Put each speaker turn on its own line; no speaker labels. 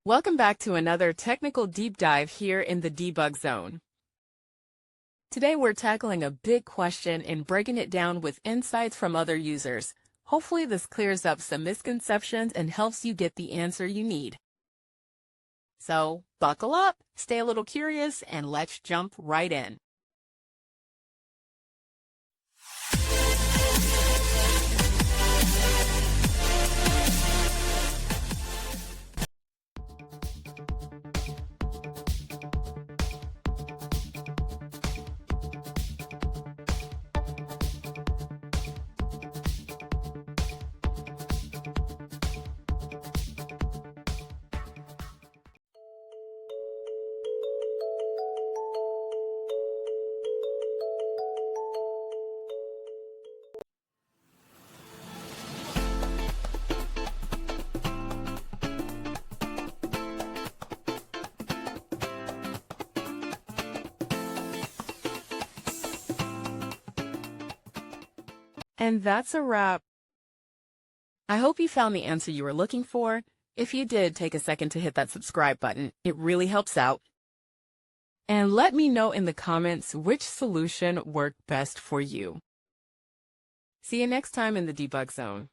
Welcome back to another technical deep dive here in the debug zone. Today we're tackling a big question and breaking it down with insights from other users. Hopefully this clears up some misconceptions and helps you get the answer you need. So buckle up, stay a little curious, and let's jump right in. And that's a wrap. I hope you found the answer you were looking for. If you did, take a second to hit that subscribe button. It really helps out. And let me know in the comments which solution worked best for you. See you next time in the debug zone.